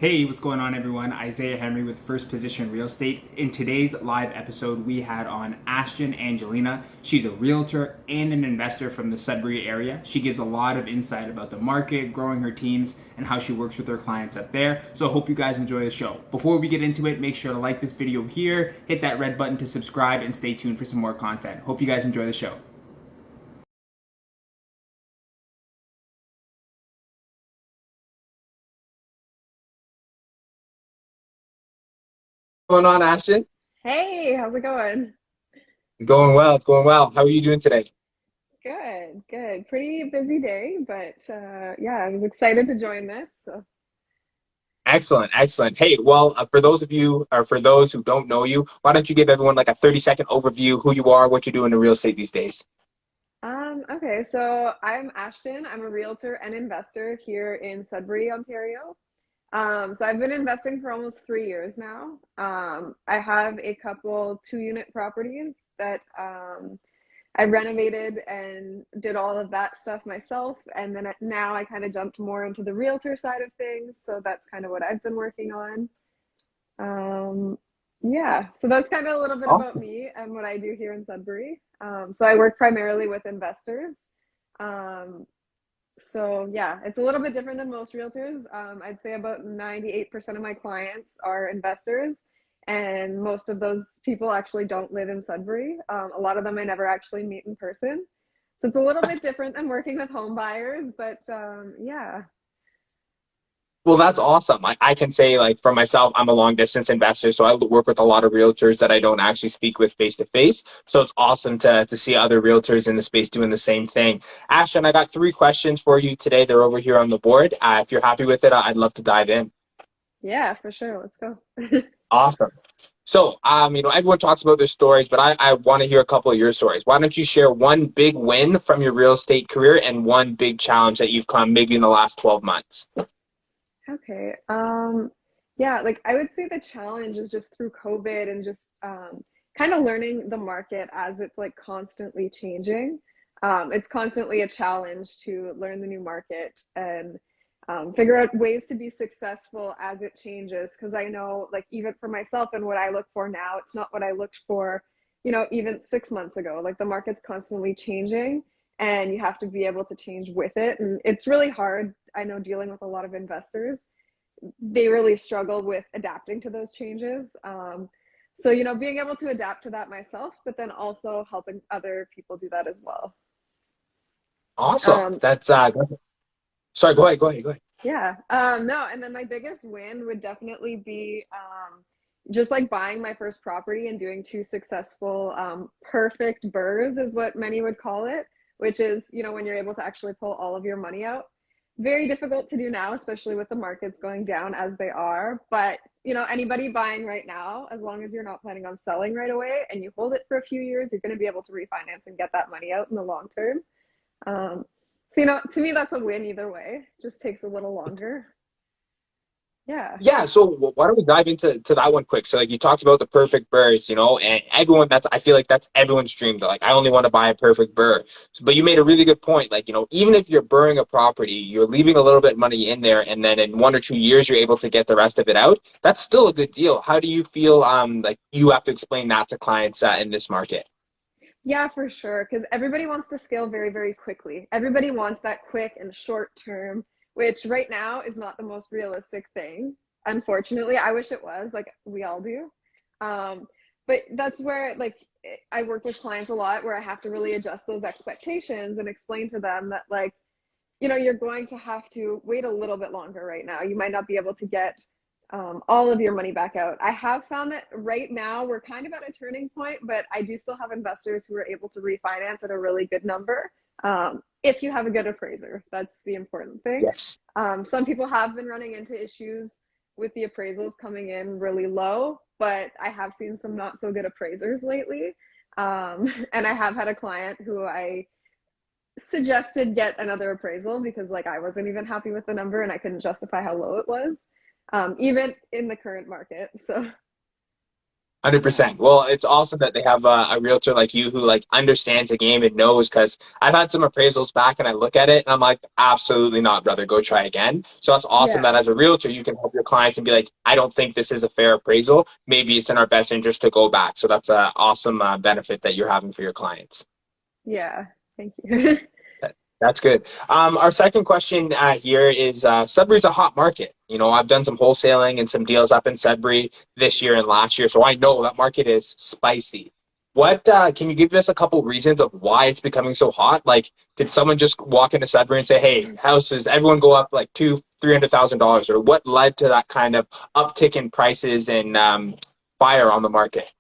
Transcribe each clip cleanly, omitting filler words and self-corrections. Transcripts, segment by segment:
Hey, what's going on, everyone? Isaiah Henry with First Position Real Estate. In today's live episode, we had on Ashton Angelina. She's a realtor and an investor from the Sudbury area. She gives a lot of insight about the market, growing her teams, and how she works with her clients up there. So I hope you guys enjoy the show. Before we get into it, make sure to like this video here, hit that red button to subscribe, and stay tuned for some more content. Hope you guys enjoy the show. Going on, Ashton? Hey, how's it going? Going well. It's going well. How are you doing today? Good, good. Pretty busy day, but yeah, I was excited to join this. So, Excellent, excellent. Hey, well, for those of you, or for those who don't know you, why don't you give everyone like a 30-second overview, who you are, what you're doing in real estate these days? okay, so I'm Ashton. I'm a realtor and investor here in Sudbury, Ontario. So I've been investing for almost 3 years now. I have a couple two-unit properties that I renovated and did all of that stuff myself. And then now I kind of jumped more into the realtor side of things. So that's kind of what I've been working on. Um, yeah, so that's kind of a little bit about Awesome. me and what I do here in Sudbury. So I work primarily with investors. Um, so yeah, it's a little bit different than most realtors. I'd say about 98% of my clients are investors, and most of those people actually don't live in Sudbury. A lot of them I never actually meet in person. So it's a little bit different than working with home buyers, but yeah. Well, that's awesome. I can say, like, for myself, I'm a long distance investor, so I work with a lot of realtors that I don't actually speak with face to face. So it's awesome to see other realtors in the space doing the same thing. Ashton, I got three questions for you today. They're over here on the board. If you're happy with it, I'd love to dive in. Yeah, for sure. Let's go. Awesome. So, everyone talks about their stories, but I want to hear a couple of your stories. Why don't you share one big win from your real estate career and one big challenge that you've come maybe in the last 12 months? Okay. Yeah, like I would say the challenge is just through COVID and just kind of learning the market as it's like constantly changing. It's constantly a challenge to learn the new market and figure out ways to be successful as it changes. Because I know, like, even for myself and what I look for now, it's not what I looked for, even 6 months ago. Like, the market's constantly changing and you have to be able to change with it. And it's really hard. I know dealing with a lot of investors, they really struggle with adapting to those changes. So, being able to adapt to that myself, but then also helping other people do that as well. Awesome. Um, Sorry, go ahead. Yeah. No, and then my biggest win would definitely be just like buying my first property and doing two successful perfect burrs is what many would call it, which is, when you're able to actually pull all of your money out. Very difficult to do now, especially with the markets going down as they are. But, anybody buying right now, as long as you're not planning on selling right away and you hold it for a few years, you're going to be able to refinance and get that money out in the long term. Um, so, to me, that's a win either way. Just takes a little longer. Yeah. Yeah, so why don't we dive into that one quick? So like you talked about the perfect birds, and everyone that's I feel like that's everyone's dream. They're like, I only want to buy a perfect bird. So, but you made a really good point. Like, even if you're burring a property, you're leaving a little bit of money in there, and then in 1 or 2 years you're able to get the rest of it out. That's still a good deal. How do you feel like you have to explain that to clients in this market? Yeah, for sure. Because everybody wants to scale very, very quickly. Everybody wants that quick and short term, which right now is not the most realistic thing. Unfortunately, I wish it was, like we all do. Um, but that's where, like, I work with clients a lot where I have to really adjust those expectations and explain to them that, like, you're going to have to wait a little bit longer right now. You might not be able to get all of your money back out. I have found that right now we're kind of at a turning point, but I do still have investors who are able to refinance at a really good number. If you have a good appraiser, that's the important thing. Yes. Some people have been running into issues with the appraisals coming in really low, but I have seen some not so good appraisers lately. And I have had a client who I suggested get another appraisal because, like, I wasn't even happy with the number and I couldn't justify how low it was, even in the current market. So 100%. Well, it's awesome that they have a realtor like you who like understands the game and knows, because I've had some appraisals back and I look at it and I'm like, absolutely not, brother, go try again. So it's awesome Yeah. that as a realtor, you can help your clients and be like, I don't think this is a fair appraisal. Maybe it's in our best interest to go back. So that's an awesome benefit that you're having for your clients. Yeah. Thank you. That's good. Our second question here is Sudbury's a hot market. You know, I've done some wholesaling and some deals up in Sudbury this year and last year, so I know that market is spicy. What can you give us a couple reasons of why it's becoming so hot? Like, did someone just walk into Sudbury and say, "Hey, houses, everyone go up like $200,000-300,000," or what led to that kind of uptick in prices and fire on the market?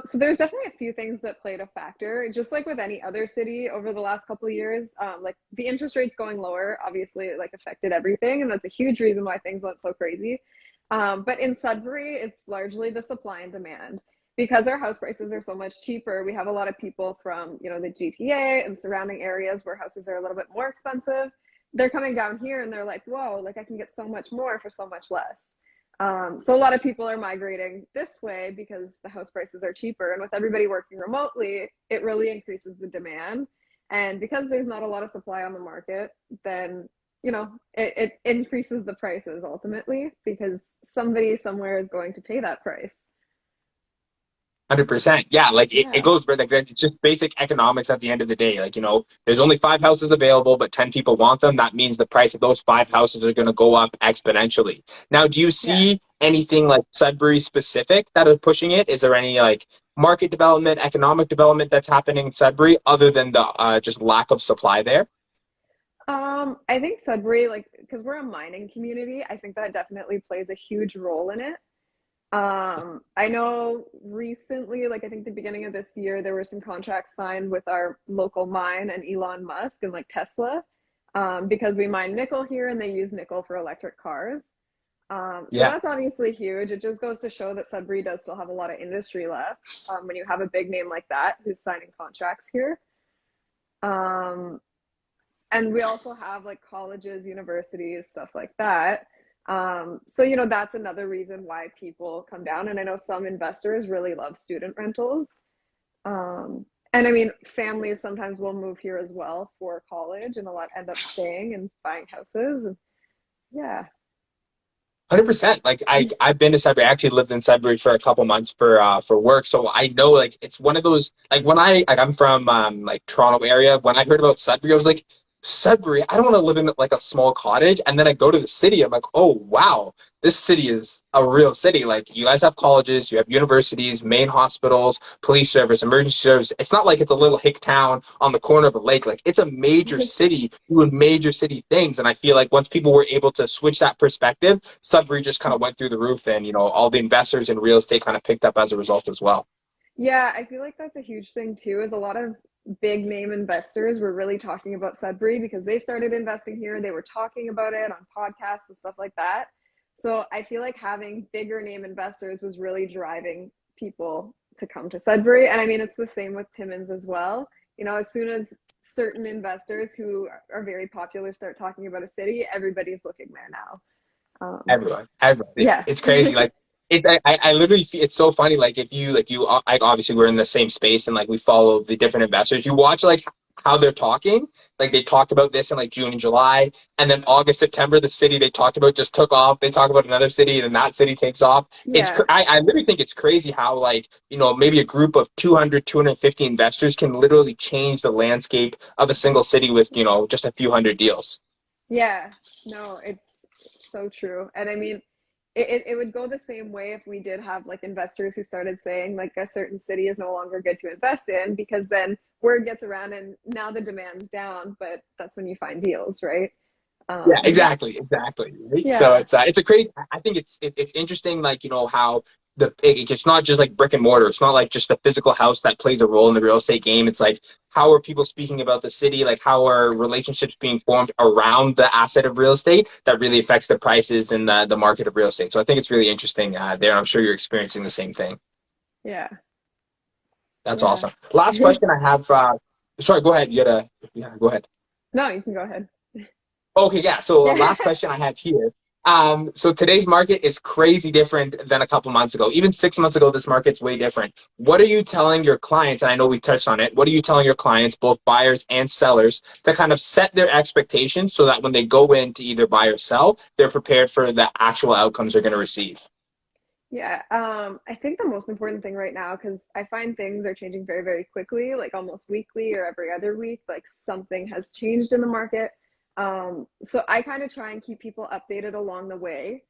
So there's definitely a few things that played a factor. Just like with any other city over the last couple of years, like the interest rates going lower, obviously like affected everything, and that's a huge reason why things went so crazy. But in Sudbury, it's largely the supply and demand. Because our house prices are so much cheaper, we have a lot of people from, the GTA and surrounding areas where houses are a little bit more expensive. They're coming down here and they're like, whoa, like I can get so much more for so much less. So a lot of people are migrating this way because the house prices are cheaper. And with everybody working remotely, it really increases the demand. And because there's not a lot of supply on the market, then, it increases the prices ultimately because somebody somewhere is going to pay that price. 100%. Yeah, like it Yeah. goes for like it's just basic economics at the end of the day. Like, there's only five houses available, but 10 people want them. That means the price of those five houses are going to go up exponentially. Now, do you Yeah. see anything like Sudbury specific that is pushing it? Is there any like market development, economic development that's happening in Sudbury other than the just lack of supply there? I think Sudbury, like, because we're a mining community, I think that definitely plays a huge role in it. I know recently, like I think the beginning of this year, there were some contracts signed with our local mine and Elon Musk and like Tesla, because we mine nickel here and they use nickel for electric cars. So Yeah. that's obviously huge. It just goes to show that Sudbury does still have a lot of industry left, when you have a big name like that who's signing contracts here. Um, and we also have like colleges, universities, stuff like that. So that's another reason why people come down. And I know some investors really love student rentals. And I mean, families sometimes will move here as well for college, and a lot end up staying and buying houses. And yeah. 100%. Like I've been to Sudbury. I actually lived in Sudbury for a couple months for work. So I know like it's one of those like when I'm from like Toronto area. When I heard about Sudbury, I was like, Sudbury, I don't want to live in like a small cottage. And then I go to the city, I'm like, oh wow, this city is a real city. Like you guys have colleges, you have universities, main hospitals, police service, emergency service. It's not like it's a little hick town on the corner of a lake. Like it's a major city doing major city things. And I feel like once people were able to switch that perspective, Sudbury just kind of went through the roof, and all the investors in real estate kind of picked up as a result as well. Yeah, I feel like that's a huge thing too, is a lot of big name investors were really talking about Sudbury because they started investing here. They were talking about it on podcasts and stuff like that. So I feel like having bigger name investors was really driving people to come to Sudbury. And I mean, it's the same with Timmins as well. As soon as certain investors who are very popular start talking about a city, everybody's looking there now. Everyone. Yeah. It's crazy. Like I literally feel it's so funny. Like if you like obviously we're in the same space and like we follow the different investors. You watch like how they're talking. Like they talked about this in like June and July, and then August, September, the city they talked about just took off. They talk about another city, and then that city takes off. Yeah. I literally think it's crazy how like maybe a group of 250 investors can literally change the landscape of a single city with just a few hundred deals. Yeah. No, it's so true. And I mean, it would go the same way if we did have like investors who started saying like a certain city is no longer good to invest in, because then word gets around and now the demand's down, but that's when you find deals, right? Yeah, Um, exactly. Right? So yeah. it's a crazy. I think it's interesting, like how it's not just like brick and mortar. It's not like just the physical house that plays a role in the real estate game. It's like how are people speaking about the city? Like how are relationships being formed around the asset of real estate that really affects the prices and the market of real estate. So I think it's really interesting there. I'm sure you're experiencing the same thing. Yeah. That's Yeah. awesome. Last question I have. Sorry, go ahead. Yeah, go ahead. No, you can go ahead. Okay, yeah. So Yeah. last question I have here. So today's market is crazy different than a couple months ago. Even 6 months ago, this market's way different. What are you telling your clients? And I know we touched on it. What are you telling your clients, both buyers and sellers, to kind of set their expectations so that when they go in to either buy or sell, they're prepared for the actual outcomes they're going to receive? Yeah, I think the most important thing right now, because I find things are changing very, very quickly, like almost weekly or every other week, like something has changed in the market. So I kind of try and keep people updated along the way,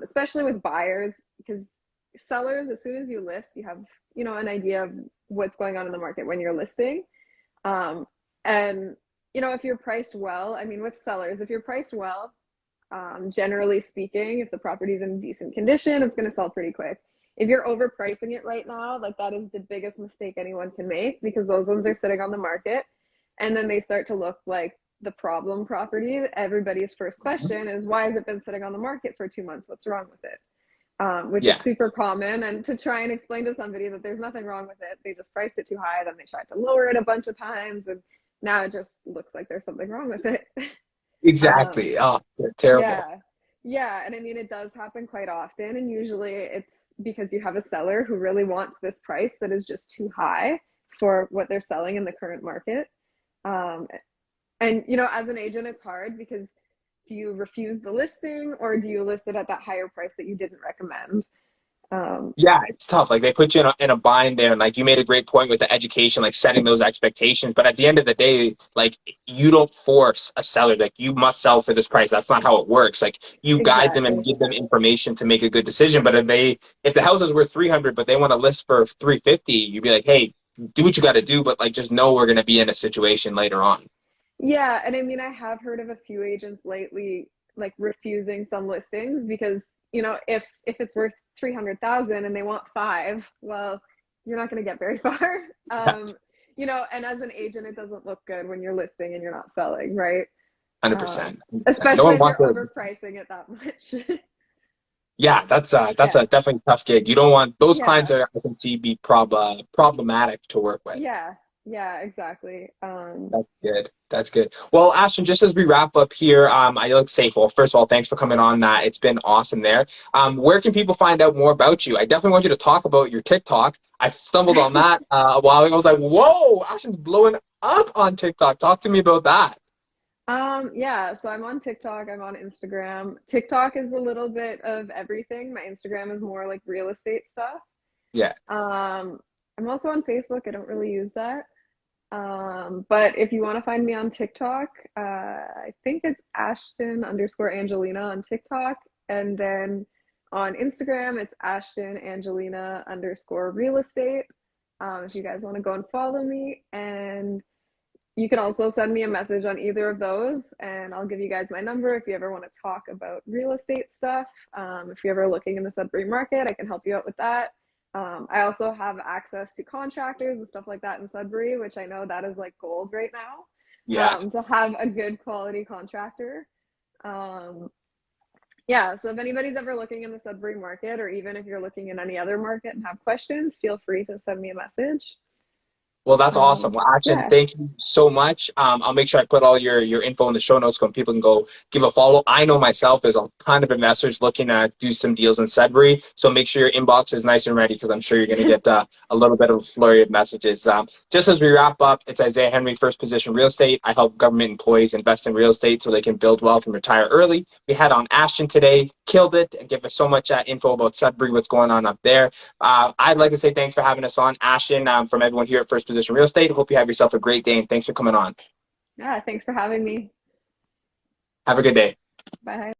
especially with buyers, because sellers, as soon as you list, you have, an idea of what's going on in the market when you're listing. Um, and, if you're priced well, I mean, with sellers, if you're priced well, generally speaking, if the property's in decent condition, it's going to sell pretty quick. If you're overpricing it right now, like that is the biggest mistake anyone can make, because those ones are sitting on the market and then they start to look like the problem property. Everybody's first question is, why has it been sitting on the market for 2 months? What's wrong with it? Which is Yeah. super common. And to try and explain to somebody that there's nothing wrong with it, they just priced it too high, then they tried to lower it a bunch of times, and now it just looks like there's something wrong with it. Exactly. Oh, terrible. Yeah. Yeah. And I mean, it does happen quite often. And usually it's because you have a seller who really wants this price that is just too high for what they're selling in the current market. Um, and, as an agent, it's hard because do you refuse the listing or do you list it at that higher price that you didn't recommend? Yeah, it's tough. Like they put you in a bind there, and like you made a great point with the education, like setting those expectations. But at the end of the day, like you don't force a seller, like you must sell for this price. That's not how it works. Like you guide them and Exactly. give them information to make a good decision. But if the house is worth 300, but they want to list for 350, you'd be like, hey, do what you got to do, but like just know we're going to be in a situation later on. Yeah. And I mean, I have heard of a few agents lately like refusing some listings because, if it's worth 300,000 and they want five, well, you're not going to get very far. And as an agent, it doesn't look good when you're listing and you're not selling, right? 100%. 100%. No Especially one if you're wants to. overpricing it that much. Yeah, that's Yeah. a definitely tough gig. You don't want those clients Yeah. that I can see be problematic to work with. Yeah. Yeah, exactly. That's good. That's good. Well, Ashton, just as we wrap up here, I like to say, well, first of all, thanks for coming on. That it's been awesome there. Where can people find out more about you? I definitely want you to talk about your TikTok. I stumbled on that a while ago. I was like, whoa, Ashton's blowing up on TikTok. Talk to me about that. Yeah, so I'm on TikTok, I'm on Instagram. TikTok is a little bit of everything. My Instagram is more like real estate stuff. Yeah. I'm also on Facebook. I don't really use that. But if you want to find me on TikTok, I think it's Ashton underscore Angelina on TikTok. And then on Instagram, it's Ashton Angelina underscore real estate. If you guys want to go and follow me. And you can also send me a message on either of those, and I'll give you guys my number if you ever want to talk about real estate stuff. If you're ever looking in the Sudbury market, I can help you out with that. I also have access to contractors and stuff like that in Sudbury, which I know that is like gold right now, Yeah. to have a good quality contractor. Yeah, so if anybody's ever looking in the Sudbury market, or even if you're looking in any other market and have questions, feel free to send me a message. Well, that's awesome. Well, Ashton, Yeah. thank you so much. I'll make sure I put all your info in the show notes so people can go give a follow. I know myself, there's a ton of investors looking to do some deals in Sudbury. So make sure your inbox is nice and ready because I'm sure you're going to get a little bit of a flurry of messages. Just as we wrap up, it's Isaiah Henry, First Position Real Estate. I help government employees invest in real estate so they can build wealth and retire early. We had on Ashton today, killed it, and give us so much info about Sudbury, what's going on up there. I'd like to say thanks for having us on, Ashton, from everyone here at First Position Real Estate. Hope you have yourself a great day, and thanks for coming on. Yeah, thanks for having me. Have a good day. Bye.